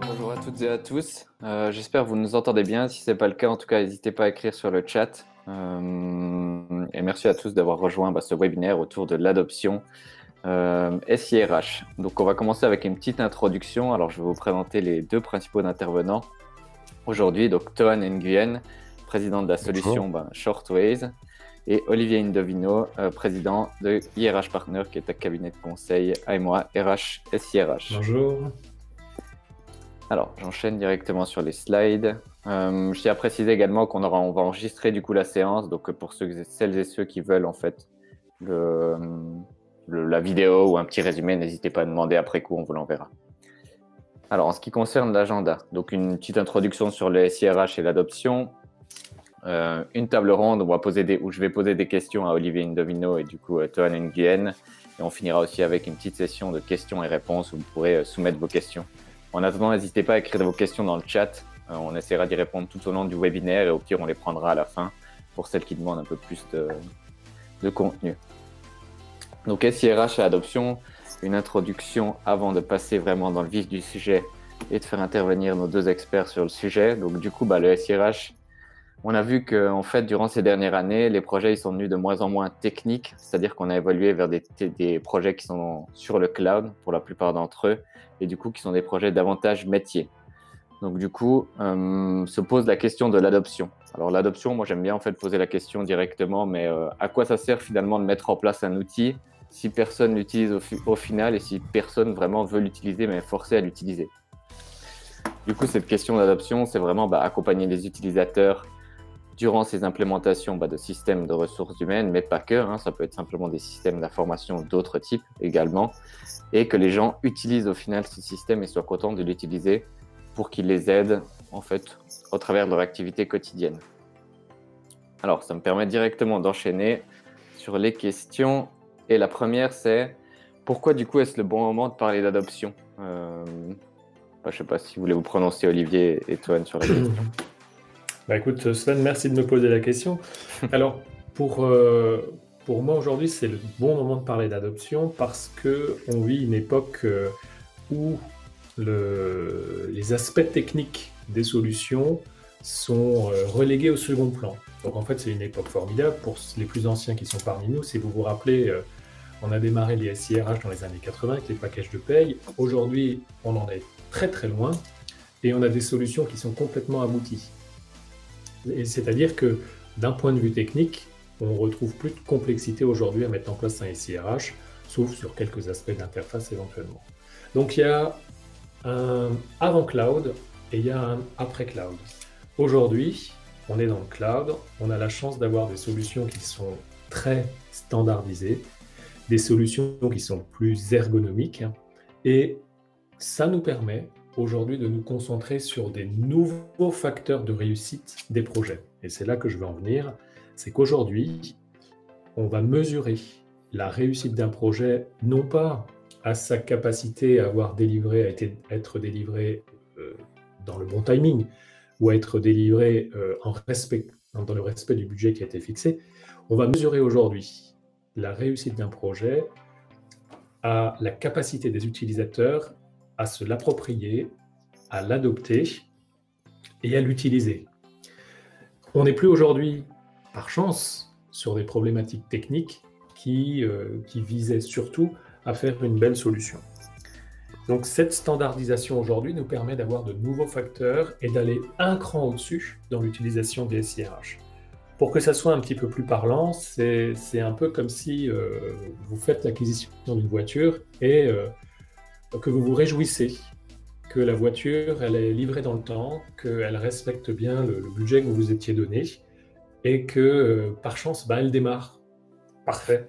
Bonjour à toutes et à tous. J'espère que vous nous entendez bien. Si ce n'est pas le cas, en tout cas, n'hésitez pas à écrire sur le chat. Et merci à tous d'avoir rejoint ce webinaire autour de l'adoption SIRH. Donc, on va commencer avec une petite introduction. Alors, je vais vous présenter les deux principaux intervenants aujourd'hui. Donc, Toan Nguyen, président de la solution Shortways, et Olivier Indovino, président de IRH Partner, qui est un cabinet de conseil à moi, RH SIRH. Bonjour. Alors, j'enchaîne directement sur les slides. Je tiens à préciser également qu'on va enregistrer du coup la séance. Donc, pour celles et ceux qui veulent en fait la vidéo ou un petit résumé, n'hésitez pas à demander après coup, on vous l'enverra. Alors, en ce qui concerne l'agenda, donc une petite introduction sur le SIRH et l'adoption. Une table ronde où je vais poser des questions à Olivier Indovino et du coup Toan Nguyen. Et on finira aussi avec une petite session de questions et réponses où vous pourrez soumettre vos questions. En attendant, n'hésitez pas à écrire vos questions dans le chat. On essaiera d'y répondre tout au long du webinaire et au pire, on les prendra à la fin pour celles qui demandent un peu plus de contenu. Donc, SIRH et adoption, une introduction avant de passer vraiment dans le vif du sujet et de faire intervenir nos deux experts sur le sujet. Donc, du coup, le SIRH, on a vu qu'en fait, durant ces dernières années, les projets ils sont devenus de moins en moins techniques, c'est-à-dire qu'on a évolué vers des projets qui sont sur le cloud pour la plupart d'entre eux, et du coup qui sont des projets davantage métiers. Donc du coup, se pose la question de l'adoption. Alors l'adoption, moi j'aime bien en fait poser la question directement, mais à quoi ça sert finalement de mettre en place un outil si personne l'utilise au final et si personne vraiment veut l'utiliser, mais est forcé à l'utiliser. Du coup, cette question d'adoption, c'est vraiment accompagner les utilisateurs durant ces implémentations de systèmes de ressources humaines, mais pas que, ça peut être simplement des systèmes d'information d'autres types également, et que les gens utilisent au final ce système et soient contents de l'utiliser pour qu'il les aide en fait au travers de leur activité quotidienne. Alors, ça me permet directement d'enchaîner sur les questions, et la première c'est pourquoi du coup est-ce le bon moment de parler d'adoption? Je ne sais pas si vous voulez vous prononcer Olivier et Toan sur la question. Écoute Sven, merci de me poser la question. Alors, pour moi aujourd'hui, c'est le bon moment de parler d'adoption parce qu'on vit une époque où les aspects techniques des solutions sont relégués au second plan. Donc en fait, c'est une époque formidable pour les plus anciens qui sont parmi nous. Si vous vous rappelez, on a démarré les SIRH dans les années 80 avec les packages de paye. Aujourd'hui, on en est très très loin et on a des solutions qui sont complètement abouties. C'est-à-dire que d'un point de vue technique, on ne retrouve plus de complexité aujourd'hui à mettre en place un SIRH, sauf sur quelques aspects d'interface éventuellement. Donc il y a un avant cloud et il y a un après cloud. Aujourd'hui, on est dans le cloud, on a la chance d'avoir des solutions qui sont très standardisées, des solutions qui sont plus ergonomiques, et ça nous permet aujourd'hui de nous concentrer sur des nouveaux facteurs de réussite des projets. Et c'est là que je veux en venir, c'est qu'aujourd'hui, on va mesurer la réussite d'un projet, non pas à sa capacité à être délivré dans le bon timing, ou à être délivré dans le respect du budget qui a été fixé. On va mesurer aujourd'hui la réussite d'un projet à la capacité des utilisateurs à se l'approprier, à l'adopter et à l'utiliser. On n'est plus aujourd'hui, par chance, sur des problématiques techniques qui visaient surtout à faire une belle solution. Donc cette standardisation aujourd'hui nous permet d'avoir de nouveaux facteurs et d'aller un cran au-dessus dans l'utilisation des SIRH. Pour que ça soit un petit peu plus parlant, c'est un peu comme si vous faites l'acquisition d'une voiture et que vous vous réjouissez que la voiture elle est livrée dans le temps, qu'elle respecte bien le budget que vous vous étiez donné et que par chance, elle démarre. Parfait.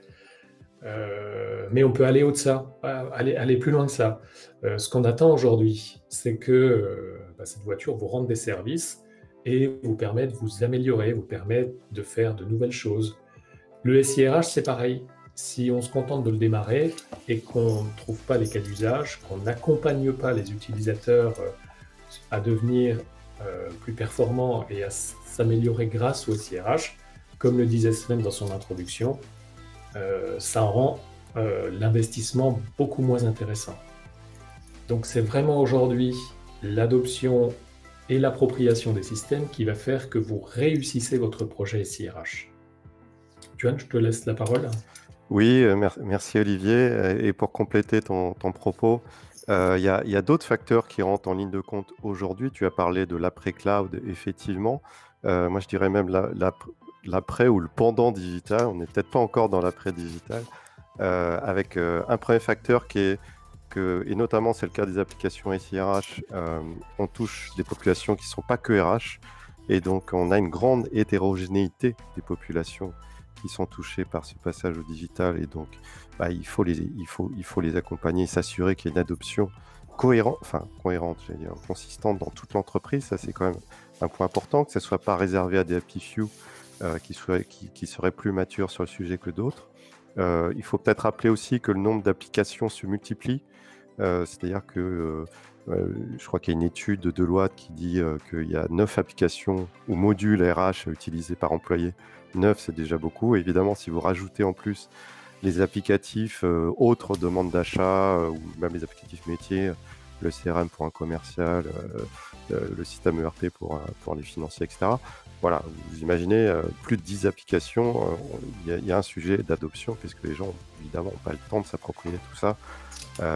Mais on peut aller au-delà de ça, aller plus loin que ça. Ce qu'on attend aujourd'hui, c'est que cette voiture vous rende des services et vous permet de vous améliorer, vous permet de faire de nouvelles choses. Le SIRH, c'est pareil. Si on se contente de le démarrer et qu'on ne trouve pas les cas d'usage, qu'on n'accompagne pas les utilisateurs à devenir plus performant et à s'améliorer grâce au SIRH, comme le disait Sven dans son introduction, ça rend l'investissement beaucoup moins intéressant. Donc c'est vraiment aujourd'hui l'adoption et l'appropriation des systèmes qui va faire que vous réussissez votre projet SIRH. Tuan, je te laisse la parole. Oui, merci Olivier. Et pour compléter ton propos, il y a d'autres facteurs qui rentrent en ligne de compte aujourd'hui. Tu as parlé de l'après-cloud, effectivement. Moi, je dirais même l'après ou le pendant digital. On n'est peut-être pas encore dans l'après-digital. Avec un premier facteur qui est et notamment c'est le cas des applications SIRH, on touche des populations qui ne sont pas que RH. Et donc, on a une grande hétérogénéité des populations qui sont touchés par ce passage au digital, et donc il faut les accompagner et s'assurer qu'il y ait une adoption cohérente, j'allais dire, consistante dans toute l'entreprise. Ça, c'est quand même un point important, que ça ne soit pas réservé à des happy few qui seraient plus matures sur le sujet que d'autres. Il faut peut-être rappeler aussi que le nombre d'applications se multiplie, c'est-à-dire que je crois qu'il y a une étude de Deloitte qui dit qu'il y a 9 applications ou modules RH utilisés par employé. 9, c'est déjà beaucoup. Et évidemment, si vous rajoutez en plus les applicatifs autres demandes d'achat ou même les applicatifs métiers, le CRM pour un commercial, le système ERP pour les financiers, etc. Voilà, vous imaginez plus de 10 applications, il y a un sujet d'adoption puisque les gens, évidemment, n'ont pas le temps de s'approprier tout ça.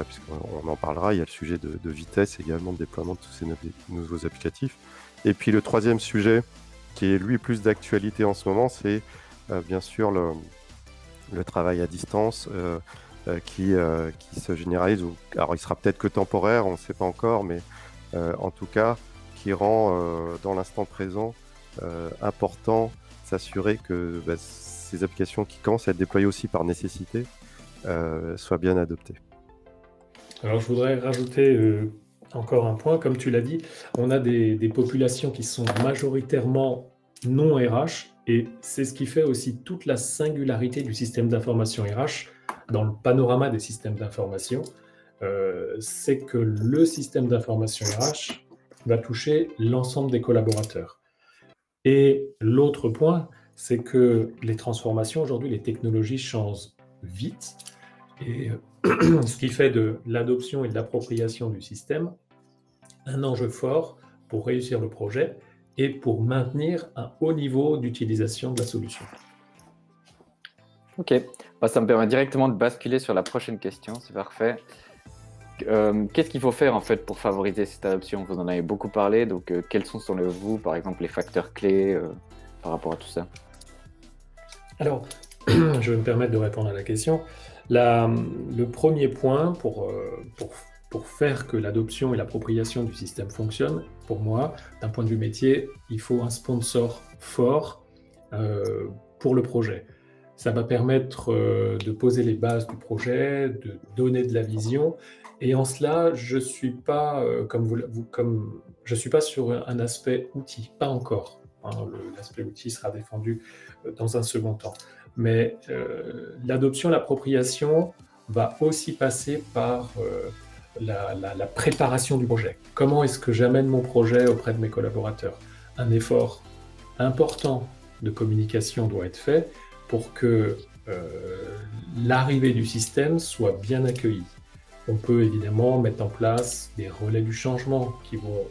Puisqu'on en parlera, il y a le sujet de vitesse également, de déploiement de tous ces nouveaux applicatifs. Et puis le troisième sujet, qui est lui plus d'actualité en ce moment, c'est bien sûr le travail à distance qui se généralise. Alors il sera peut-être que temporaire, on ne sait pas encore, mais en tout cas qui rend dans l'instant présent important s'assurer que ces applications qui commencent à être déployées aussi par nécessité soient bien adoptées. Alors je voudrais rajouter encore un point, comme tu l'as dit, on a des populations qui sont majoritairement non RH, et c'est ce qui fait aussi toute la singularité du système d'information RH dans le panorama des systèmes d'information, c'est que le système d'information RH va toucher l'ensemble des collaborateurs. Et l'autre point, c'est que les transformations aujourd'hui, les technologies changent vite, et ce qui fait de l'adoption et de l'appropriation du système un enjeu fort pour réussir le projet et pour maintenir un haut niveau d'utilisation de la solution. Ok, ça me permet directement de basculer sur la prochaine question, c'est parfait. Qu'est-ce qu'il faut faire en fait pour favoriser cette adoption? Vous en avez beaucoup parlé, donc quels sont selon vous, par exemple, les facteurs clés par rapport à tout ça? Alors, je vais me permettre de répondre à la question. Le premier point pour faire que l'adoption et l'appropriation du système fonctionnent, pour moi, d'un point de vue métier, il faut un sponsor fort pour le projet. Ça va permettre de poser les bases du projet, de donner de la vision. Et en cela, je ne suis pas, je suis pas sur un aspect outil, pas encore. L'aspect outil sera défendu dans un second temps. Mais l'adoption, l'appropriation va aussi passer par la préparation du projet. Comment est-ce que j'amène mon projet auprès de mes collaborateurs? Un effort important de communication doit être fait pour que l'arrivée du système soit bien accueillie. On peut évidemment mettre en place des relais du changement qui vont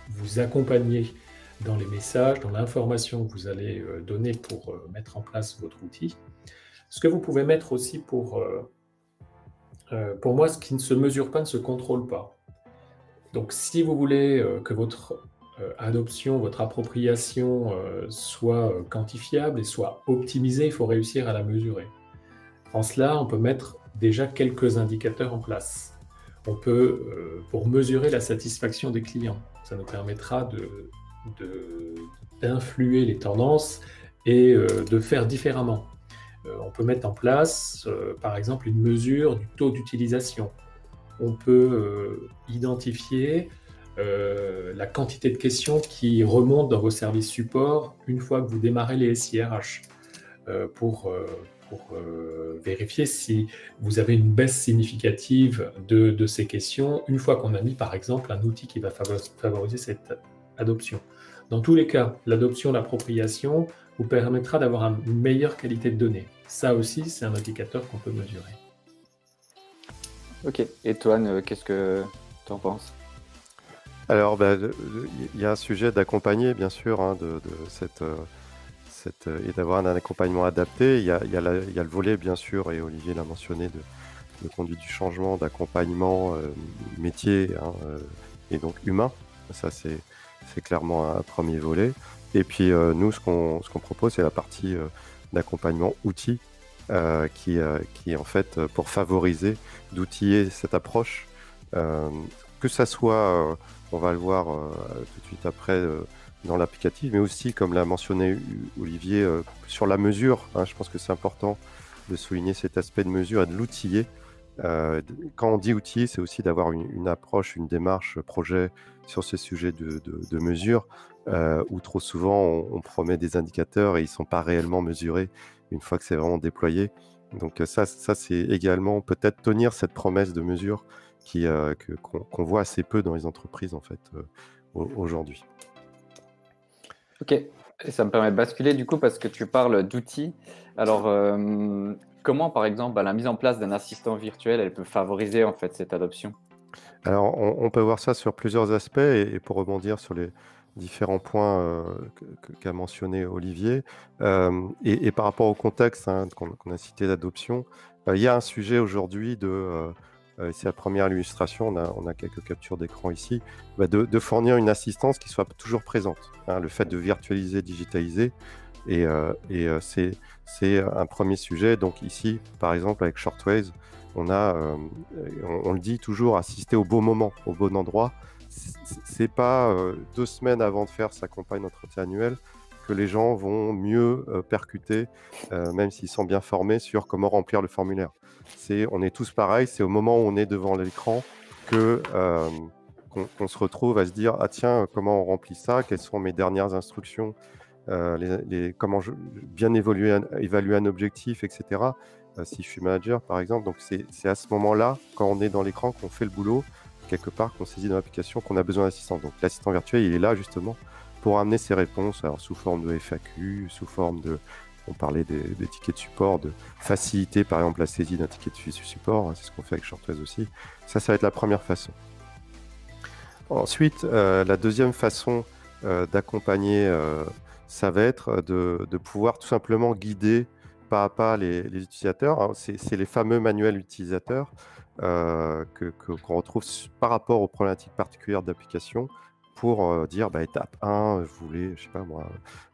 vous accompagner dans les messages, dans l'information que vous allez donner pour mettre en place votre outil. Ce que vous pouvez mettre aussi pour moi, ce qui ne se mesure pas ne se contrôle pas. Donc si vous voulez que votre adoption, votre appropriation soit quantifiable et soit optimisée, il faut réussir à la mesurer. En cela, on peut mettre déjà quelques indicateurs en place. On peut, pour mesurer la satisfaction des clients, ça nous permettra d'influer les tendances et de faire différemment. On peut mettre en place, par exemple, une mesure du taux d'utilisation. On peut identifier la quantité de questions qui remontent dans vos services support une fois que vous démarrez les SIRH pour vérifier si vous avez une baisse significative de ces questions une fois qu'on a mis, par exemple, un outil qui va favoriser adoption. Dans tous les cas, l'adoption, l'appropriation vous permettra d'avoir une meilleure qualité de données. Ça aussi, c'est un indicateur qu'on peut mesurer. Ok. Et Toine, qu'est-ce que tu en penses? Alors, il y a un sujet d'accompagner, bien sûr, hein, et d'avoir un accompagnement adapté. Il y a le volet, bien sûr, et Olivier l'a mentionné, de conduite du changement, d'accompagnement métier, hein, et donc humain. Ça, c'est clairement un premier volet. Et puis, nous, ce qu'on propose, c'est la partie d'accompagnement outils, qui est en fait pour favoriser, d'outiller cette approche, que ça soit, on va le voir tout de suite après, dans l'applicatif, mais aussi, comme l'a mentionné Olivier, sur la mesure. Hein, je pense que c'est important de souligner cet aspect de mesure et de l'outiller. Quand on dit outiller, c'est aussi d'avoir une approche, une démarche projet sur ces sujets de mesure, où trop souvent on promet des indicateurs et ils ne sont pas réellement mesurés une fois que c'est vraiment déployé. Donc ça c'est également peut-être tenir cette promesse de mesure qu'on voit assez peu dans les entreprises en fait aujourd'hui. Ok, et ça me permet de basculer du coup parce que tu parles d'outils. Alors, comment par exemple la mise en place d'un assistant virtuel, elle peut favoriser en fait cette adoption? Alors on peut voir ça sur plusieurs aspects et pour rebondir sur les différents points qu'a mentionné Olivier, et par rapport au contexte, hein, qu'on a cité d'adoption, il y a un sujet aujourd'hui c'est la première illustration, on a quelques captures d'écran ici, de fournir une assistance qui soit toujours présente, hein, le fait de virtualiser, digitaliser, et c'est un premier sujet. Donc ici, par exemple, avec Shortways, on le dit toujours, assister au bon moment, au bon endroit. C'est pas 2 semaines avant de faire sa campagne d'entretien annuel que les gens vont mieux percuter, même s'ils sont bien formés sur comment remplir le formulaire. On est tous pareils, c'est au moment où on est devant l'écran qu'on se retrouve à se dire « Ah tiens, comment on remplit ça? Quelles sont mes dernières instructions? Comment bien évaluer un objectif, etc. » Si je suis manager, par exemple. Donc c'est à ce moment-là, quand on est dans l'écran, qu'on fait le boulot, quelque part, qu'on saisit dans l'application, qu'on a besoin d'assistant. Donc l'assistant virtuel, il est là justement pour amener ses réponses, alors sous forme de FAQ, sous forme de, on parlait des tickets de support, de faciliter par exemple la saisie d'un ticket de support, hein, c'est ce qu'on fait avec Shortways aussi. Ça va être la première façon. Ensuite, la deuxième façon d'accompagner, ça va être de pouvoir tout simplement guider pas à pas les utilisateurs. Alors, c'est les fameux manuels utilisateurs qu'on retrouve par rapport aux problématiques particulières d'application pour dire étape 1, vous voulez, je sais pas moi,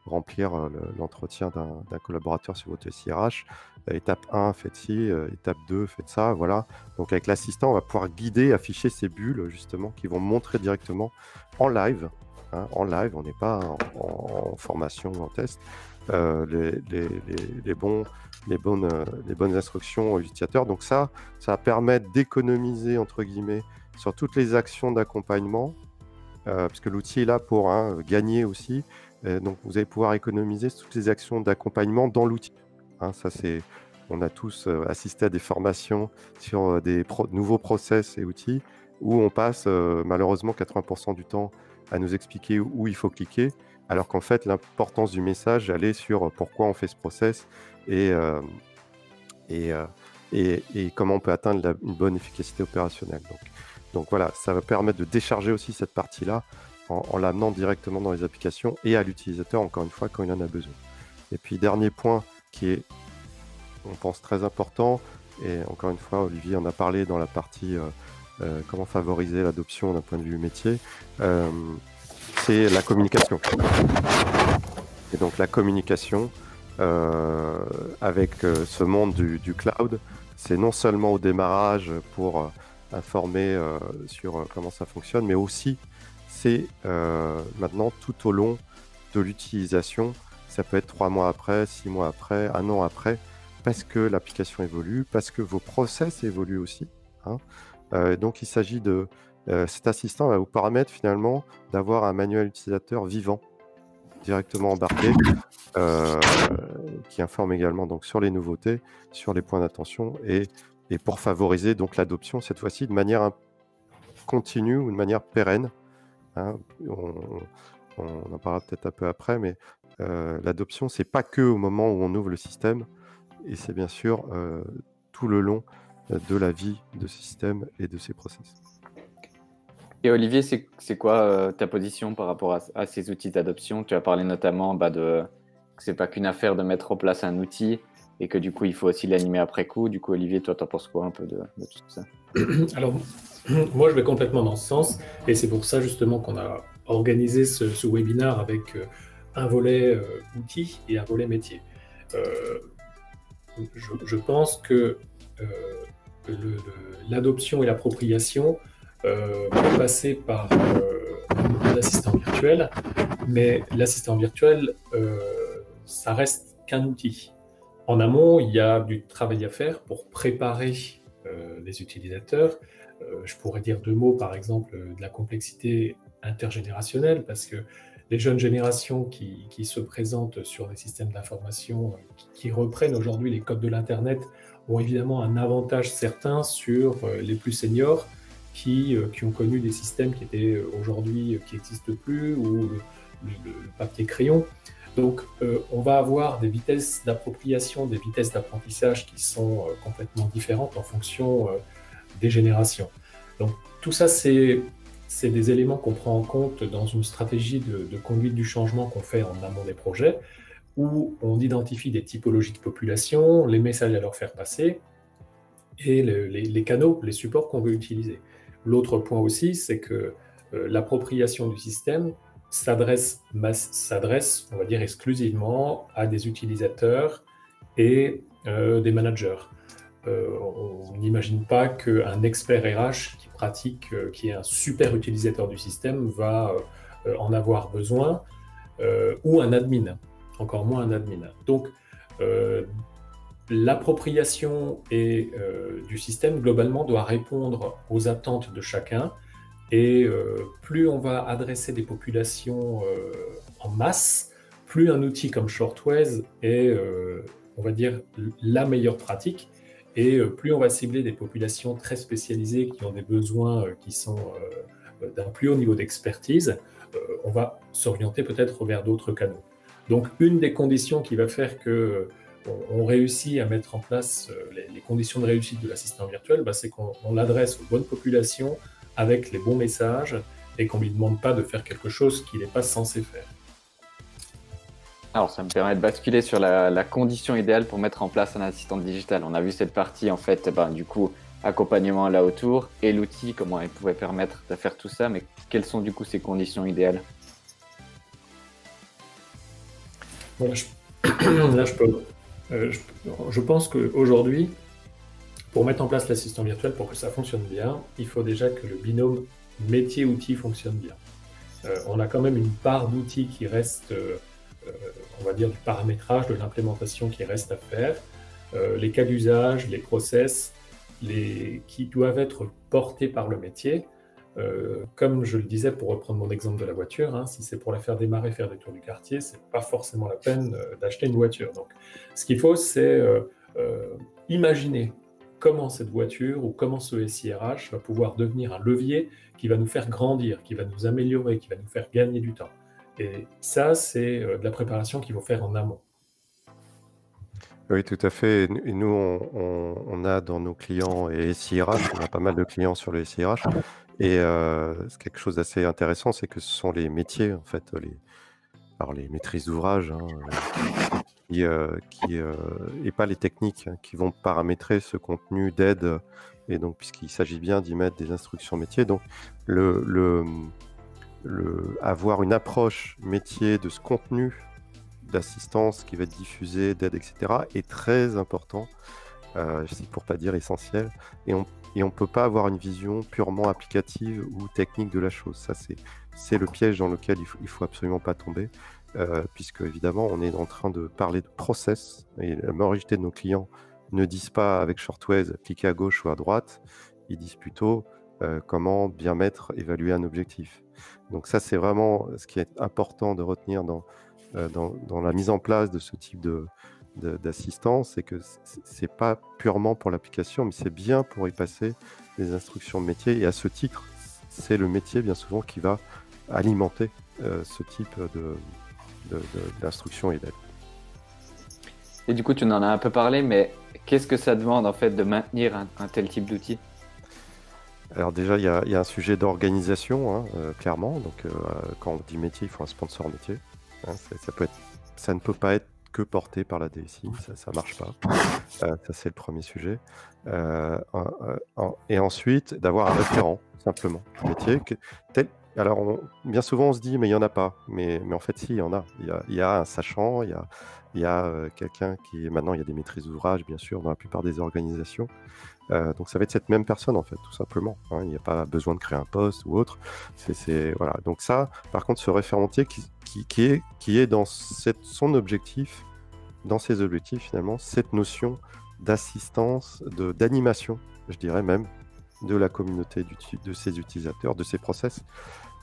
remplir l'entretien d'un collaborateur sur votre SIRH. Étape 1, faites ci, étape 2, faites ça, voilà. Donc avec l'assistant, on va pouvoir guider, afficher ces bulles justement qui vont montrer directement en live. Hein, en live, on n'est pas en formation ou en test. Les bonnes instructions aux utilisateurs. Donc ça va permettre d'économiser, entre guillemets, sur toutes les actions d'accompagnement, puisque l'outil est là pour gagner aussi. Donc vous allez pouvoir économiser toutes les actions d'accompagnement dans l'outil. Hein, on a tous assisté à des formations sur des nouveaux process et outils où on passe malheureusement 80% du temps à nous expliquer où il faut cliquer, alors qu'en fait, l'importance du message allait sur pourquoi on fait ce process et comment on peut atteindre une bonne efficacité opérationnelle. Donc voilà, ça va permettre de décharger aussi cette partie-là en l'amenant directement dans les applications et à l'utilisateur, encore une fois, quand il en a besoin. Et puis, dernier point qui est, on pense, très important, et encore une fois, Olivier en a parlé dans la partie comment favoriser l'adoption d'un point de vue métier, c'est la communication. Et donc la communication avec ce monde du cloud, c'est non seulement au démarrage pour informer sur comment ça fonctionne, mais aussi c'est maintenant tout au long de l'utilisation. Ça peut être 3 mois après, 6 mois après, 1 an après, parce que l'application évolue, parce que vos process évoluent aussi. Hein. Donc il s'agit de... cet assistant va vous permettre finalement d'avoir un manuel utilisateur vivant, directement embarqué, qui informe également donc, sur les nouveautés, sur les points d'attention et pour favoriser donc l'adoption, cette fois-ci de manière continue ou de manière pérenne hein. On en parlera peut-être un peu après, mais l'adoption, c'est pas que au moment où on ouvre le système, et c'est bien sûr tout le long de la vie de ce système et de ses process. Et Olivier, c'est quoi ta position par rapport à ces outils d'adoption? Tu as parlé notamment que c'est pas qu'une affaire de mettre en place un outil et que du coup, il faut aussi l'animer après coup. Du coup, Olivier, toi, t'en penses quoi un peu de tout ça? Alors, moi, je vais complètement dans ce sens, et c'est pour ça justement qu'on a organisé ce webinaire avec un volet outils et un volet métier. Je pense que l'adoption et l'appropriation peut passer par l'assistant virtuel, mais l'assistant virtuel, ça reste qu'un outil. En amont, il y a du travail à faire pour préparer les utilisateurs. Je pourrais dire deux mots, par exemple, de la complexité intergénérationnelle, parce que les jeunes générations qui se présentent sur des systèmes d'information qui reprennent aujourd'hui les codes de l'Internet ont évidemment un avantage certain sur les plus seniors qui ont connu des systèmes qui étaient aujourd'hui, qui n'existent plus, ou le papier crayon. Donc, on va avoir des vitesses d'appropriation, des vitesses d'apprentissage qui sont complètement différentes en fonction des générations. Donc, tout ça, c'est des éléments qu'on prend en compte dans une stratégie de conduite du changement qu'on fait en amont des projets, où on identifie des typologies de population, les messages à leur faire passer, et les canaux, les supports qu'on veut utiliser. L'autre point aussi, c'est que l'appropriation du système s'adresse, on va dire, exclusivement à des utilisateurs et des managers. On n'imagine pas qu'un expert RH qui est un super utilisateur du système, va en avoir besoin, ou un admin, encore moins un admin. Donc, l'appropriation du système, globalement, doit répondre aux attentes de chacun. Et plus on va adresser des populations en masse, plus un outil comme Shortwave est, on va dire, la meilleure pratique. Et plus on va cibler des populations très spécialisées qui ont des besoins qui sont d'un plus haut niveau d'expertise, on va s'orienter peut-être vers d'autres canaux. Donc, une des conditions qui va faire que on réussit à mettre en place les conditions de réussite de l'assistant virtuel, c'est qu'on l'adresse aux bonnes populations avec les bons messages et qu'on ne lui demande pas de faire quelque chose qu'il n'est pas censé faire. Alors, ça me permet de basculer sur la condition idéale pour mettre en place un assistant digital. On a vu cette partie, en fait, du coup, accompagnement là autour et l'outil, comment il pouvait permettre de faire tout ça, mais quelles sont du coup ces conditions idéales? Voilà, je pense qu'aujourd'hui, pour mettre en place l'assistant virtuel, pour que ça fonctionne bien, il faut déjà que le binôme métier-outil fonctionne bien. On a quand même une part d'outils qui reste, on va dire, du paramétrage, de l'implémentation qui reste à faire. Les cas d'usage, les process, qui doivent être portés par le métier. Comme je le disais, pour reprendre mon exemple de la voiture, si c'est pour la faire démarrer, faire des tours du quartier, c'est pas forcément la peine d'acheter une voiture. Donc, ce qu'il faut, c'est imaginer comment cette voiture ou comment ce SIRH va pouvoir devenir un levier qui va nous faire grandir, qui va nous améliorer, qui va nous faire gagner du temps. Et ça, c'est de la préparation qu'il faut faire en amont. Oui, tout à fait. Et nous, on a dans nos clients et SIRH, on a pas mal de clients sur le SIRH. Et c'est quelque chose d'assez intéressant, c'est que ce sont les métiers, en fait, les maîtrises d'ouvrage, et pas les techniques, qui vont paramétrer ce contenu d'aide. Et donc, puisqu'il s'agit bien d'y mettre des instructions métiers, donc avoir une approche métier de ce contenu d'assistance qui va être diffusé, d'aide, etc., est très important, pour pas dire essentiel. Et on peut pas avoir une vision purement applicative ou technique de la chose. Ça, c'est le piège dans lequel il faut absolument pas tomber, puisque évidemment, on est en train de parler de process, et la majorité de nos clients ne disent pas avec Shortwave cliquer à gauche ou à droite, ils disent plutôt comment bien évaluer un objectif. Donc ça, c'est vraiment ce qui est important de retenir dans la mise en place de ce type d'assistance, c'est que c'est pas purement pour l'application, mais c'est bien pour y passer des instructions de métier. Et à ce titre, c'est le métier bien souvent qui va alimenter ce type d'instruction et d'aide. Et du coup, tu en as un peu parlé, mais qu'est-ce que ça demande en fait de maintenir un tel type d'outil? Alors déjà, il y a un sujet d'organisation, hein, clairement. Donc quand on dit métier, il faut un sponsor métier. Hein, ça ne peut pas être que porté par la DSI, ça marche pas. Ça, c'est le premier sujet. Et ensuite, d'avoir un référent, simplement, métier. Alors, bien souvent, on se dit, mais il n'y en a pas. Mais en fait, si, il y en a. Il y a un sachant, il y a quelqu'un qui... Maintenant, il y a des maîtrises d'ouvrage, bien sûr, dans la plupart des organisations. Donc, ça va être cette même personne, en fait, tout simplement. Hein. Il n'y a pas besoin de créer un poste ou autre. Voilà. Donc ça, par contre, ce référentier qui est dans son objectif, dans ses objectifs, finalement, cette notion d'assistance, d'animation, je dirais même, de la communauté de ses utilisateurs, de ses process.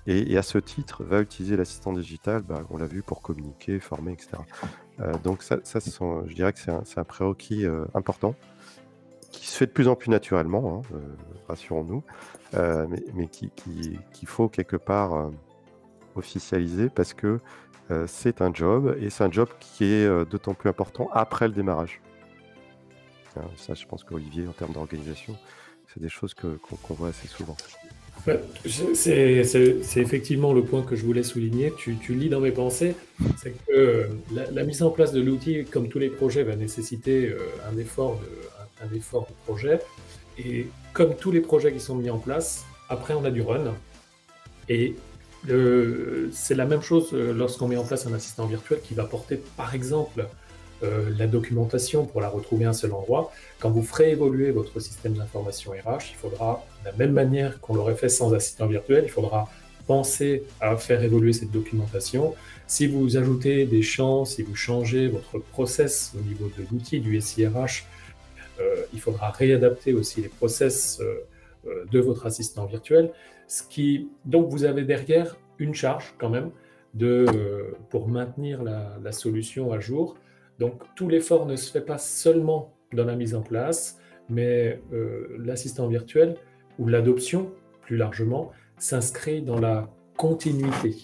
Et à ce titre, va utiliser l'assistant digital, on l'a vu, pour communiquer, former, etc. Donc ça je dirais que c'est un prérequis important, qui se fait de plus en plus naturellement, hein, rassurons-nous, mais qu'il faut quelque part officialiser, parce que c'est un job, et c'est un job qui est d'autant plus important après le démarrage. Ça, je pense qu'Olivier, en termes d'organisation, c'est des choses qu'on voit assez souvent. C'est effectivement le point que je voulais souligner. Tu lis dans mes pensées, c'est que la mise en place de l'outil, comme tous les projets, va nécessiter un effort de projet. Et comme tous les projets qui sont mis en place, après on a du run. Et c'est la même chose lorsqu'on met en place un assistant virtuel qui va porter, par exemple, la documentation pour la retrouver à un seul endroit. Quand vous ferez évoluer votre système d'information RH, il faudra, de la même manière qu'on l'aurait fait sans assistant virtuel, il faudra penser à faire évoluer cette documentation. Si vous ajoutez des champs, si vous changez votre process au niveau de l'outil du SIRH, il faudra réadapter aussi les process de votre assistant virtuel. Donc vous avez derrière une charge quand même pour maintenir la solution à jour. Donc tout l'effort ne se fait pas seulement dans la mise en place, mais l'assistant virtuel ou l'adoption plus largement s'inscrit dans la continuité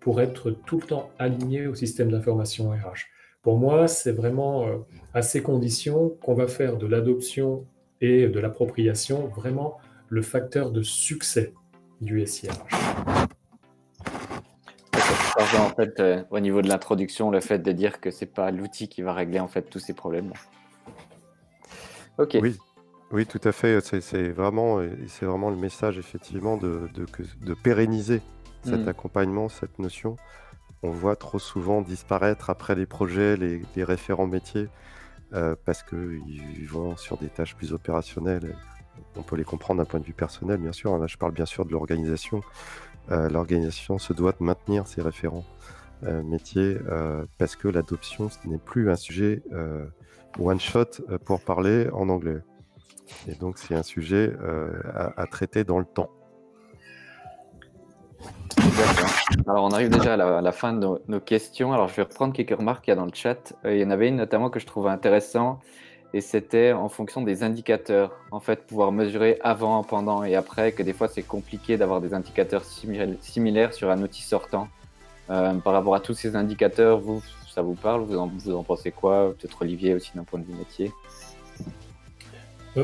pour être tout le temps aligné au système d'information RH. Pour moi, c'est vraiment à ces conditions qu'on va faire de l'adoption et de l'appropriation vraiment le facteur de succès du SIRH. En fait, au niveau de l'introduction, le fait de dire que c'est pas l'outil qui va régler en fait tous ces problèmes. Ok. Oui, tout à fait. C'est vraiment le message, effectivement, de pérenniser cet accompagnement, cette notion. On voit trop souvent disparaître après les projets, les référents métiers, parce qu'ils vont sur des tâches plus opérationnelles. On peut les comprendre d'un point de vue personnel, bien sûr. Là, je parle bien sûr de l'organisation. L'organisation se doit de maintenir ses référents métiers, parce que l'adoption, ce n'est plus un sujet one-shot, pour parler en anglais. Et donc, c'est un sujet à traiter dans le temps. D'accord. Alors, on arrive déjà à la fin de nos questions. Alors, je vais reprendre quelques remarques qu'il y a dans le chat. Il y en avait une notamment que je trouvais intéressant, et c'était en fonction des indicateurs. En fait, pouvoir mesurer avant, pendant et après, que des fois, c'est compliqué d'avoir des indicateurs similaires sur un outil sortant. Par rapport à tous ces indicateurs, ça vous parle? Vous en pensez quoi? Peut-être Olivier aussi d'un point de vue métier.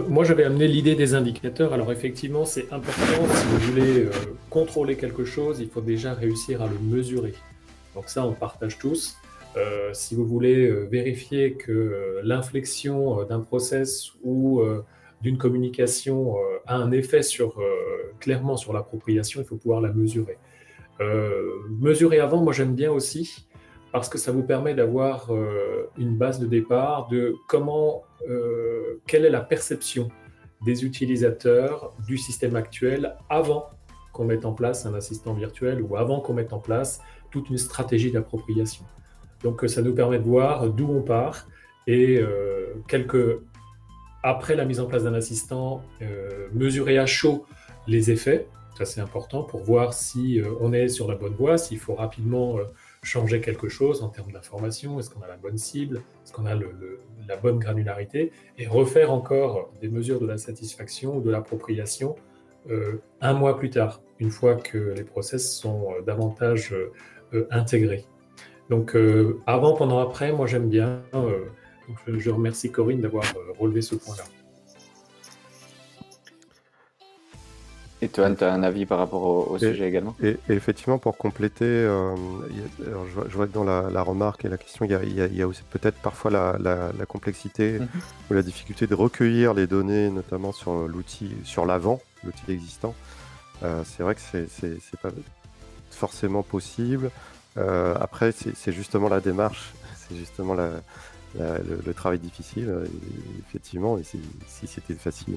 Moi, j'avais amené l'idée des indicateurs. Alors, effectivement, c'est important. Si vous voulez contrôler quelque chose, il faut déjà réussir à le mesurer. Donc ça, on partage tous. Si vous voulez vérifier que l'inflexion d'un process ou d'une communication a un effet clairement sur l'appropriation, il faut pouvoir la mesurer. Mesurer avant, moi j'aime bien aussi, parce que ça vous permet d'avoir une base de départ de quelle est la perception des utilisateurs du système actuel avant qu'on mette en place un assistant virtuel ou avant qu'on mette en place toute une stratégie d'appropriation. Donc ça nous permet de voir d'où on part et après la mise en place d'un assistant, mesurer à chaud les effets. Ça, c'est important pour voir si on est sur la bonne voie, s'il faut rapidement changer quelque chose en termes d'information, est-ce qu'on a la bonne cible, est-ce qu'on a la bonne granularité, et refaire encore des mesures de la satisfaction ou de l'appropriation un mois plus tard, une fois que les process sont davantage intégrés. Donc, avant, pendant, après, moi j'aime bien. Donc je remercie Corinne d'avoir relevé ce point-là. Et toi, tu as un avis par rapport au sujet également? Et effectivement, pour compléter, alors je vois que dans la remarque et la question, il y a aussi peut-être parfois la complexité ou la difficulté de recueillir les données, notamment sur l'outil, sur l'avant, l'outil existant. C'est vrai que c'est pas forcément possible. Après, c'est justement la démarche, c'est justement le travail difficile, effectivement. Et si c'était facile,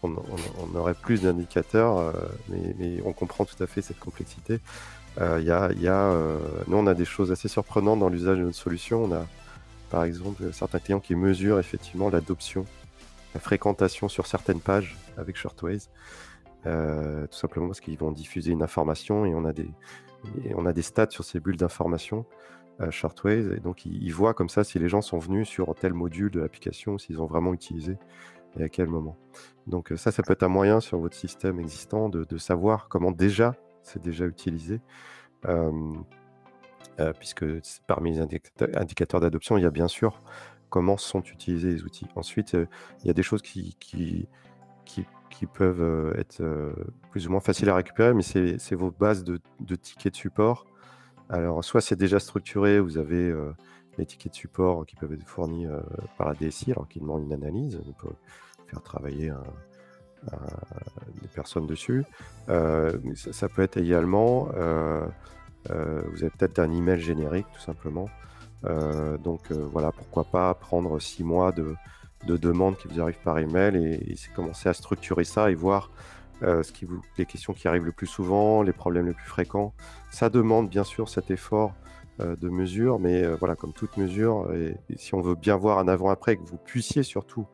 on aurait plus d'indicateurs, mais on comprend tout à fait cette complexité. Nous, on a des choses assez surprenantes dans l'usage de notre solution. On a, par exemple, certains clients qui mesurent effectivement l'adoption, la fréquentation sur certaines pages avec Shortways, tout simplement parce qu'ils vont diffuser une information et on a des stats sur ces bulles d'information Shortways, et donc ils voient comme ça si les gens sont venus sur tel module de l'application, s'ils ont vraiment utilisé et à quel moment. Donc ça peut être un moyen sur votre système existant de savoir comment c'est déjà utilisé, puisque parmi les indicateurs d'adoption, il y a bien sûr comment sont utilisés les outils. Ensuite, il y a des choses qui peuvent être plus ou moins faciles à récupérer, mais c'est vos bases de tickets de support. Alors, soit c'est déjà structuré, vous avez les tickets de support qui peuvent être fournis par la DSI, alors qu'ils demandent une analyse. On peut faire travailler des personnes dessus. Ça peut être également, vous avez peut-être un email générique, tout simplement. Donc, voilà, pourquoi pas prendre 6 mois de demandes qui vous arrivent par email et commencer à structurer ça et voir les questions qui arrivent le plus souvent, les problèmes les plus fréquents. Ça demande bien sûr cet effort de mesure, mais voilà, comme toute mesure, et si on veut bien voir un avant-après, que vous puissiez surtout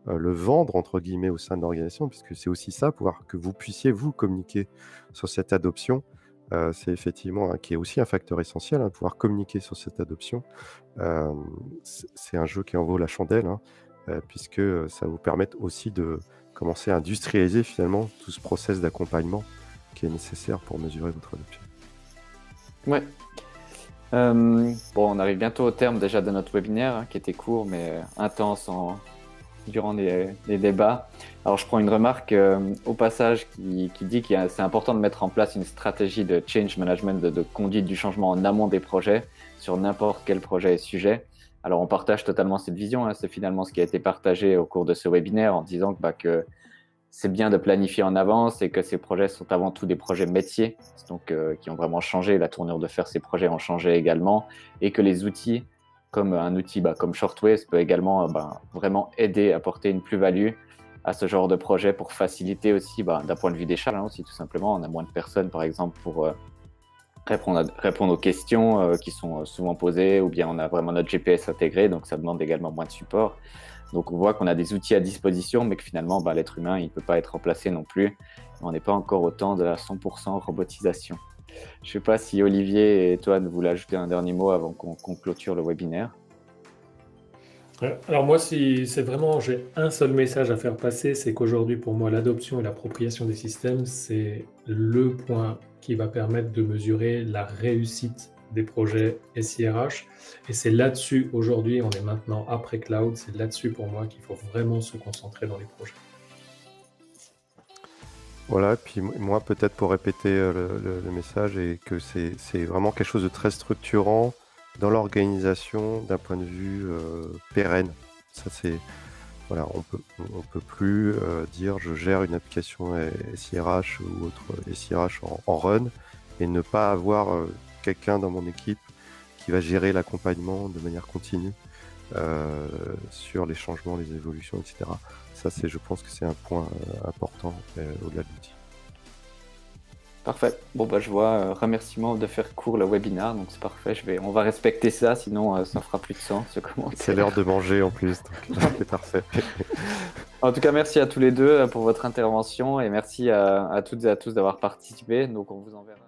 le vendre, entre guillemets, au sein de l'organisation, puisque c'est aussi ça, que vous puissiez vous communiquer sur cette adoption, c'est effectivement qui est aussi un facteur essentiel, pouvoir communiquer sur cette adoption. C'est un jeu qui en vaut la chandelle, puisque ça vous permet aussi de commencer à industrialiser finalement tout ce process d'accompagnement qui est nécessaire pour mesurer votre adoption. Ouais. Bon, on arrive bientôt au terme déjà de notre webinaire, qui était court mais intense durant les débats. Alors je prends une remarque au passage qui dit que c'est important de mettre en place une stratégie de change management, de conduite du changement en amont des projets, sur n'importe quel projet et sujet. Alors on partage totalement cette vision, c'est finalement ce qui a été partagé au cours de ce webinaire en disant que c'est bien de planifier en avance et que ces projets sont avant tout des projets métiers, donc qui ont vraiment changé, la tournure de faire ces projets ont changé également, et que les outils, comme un outil comme Shortways, peut également vraiment aider à apporter une plus-value à ce genre de projet pour faciliter aussi, d'un point de vue des charges aussi, tout simplement. On a moins de personnes, par exemple, pour répondre aux questions qui sont souvent posées, ou bien on a vraiment notre GPS intégré, donc ça demande également moins de support. Donc on voit qu'on a des outils à disposition, mais que finalement l'être humain il ne peut pas être remplacé non plus. On n'est pas encore au temps de la 100% robotisation. Je ne sais pas si Olivier et toi vous voulez ajouter un dernier mot avant qu'on clôture le webinaire. Alors moi, si c'est vraiment, j'ai un seul message à faire passer, c'est qu'aujourd'hui pour moi l'adoption et l'appropriation des systèmes, c'est le point qui va permettre de mesurer la réussite des projets SIRH. Et c'est là-dessus, aujourd'hui, on est maintenant après cloud, c'est là-dessus pour moi qu'il faut vraiment se concentrer dans les projets. Voilà, puis moi peut-être pour répéter le message, et que c'est vraiment quelque chose de très structurant dans l'organisation d'un point de vue pérenne. Ça c'est, voilà, on peut plus dire je gère une application SIRH ou autre SIRH en run et ne pas avoir quelqu'un dans mon équipe qui va gérer l'accompagnement de manière continue sur les changements, les évolutions, etc. Ça, je pense que c'est un point important au-delà de l'outil. Parfait. Bon, je vois remerciement de faire court le webinaire, donc c'est parfait. On va respecter ça, sinon ça fera plus de sens ce commentaire. C'est l'heure de manger en plus, donc c'est parfait. En tout cas, merci à tous les deux pour votre intervention et merci à toutes et à tous d'avoir participé. Donc, on vous enverra.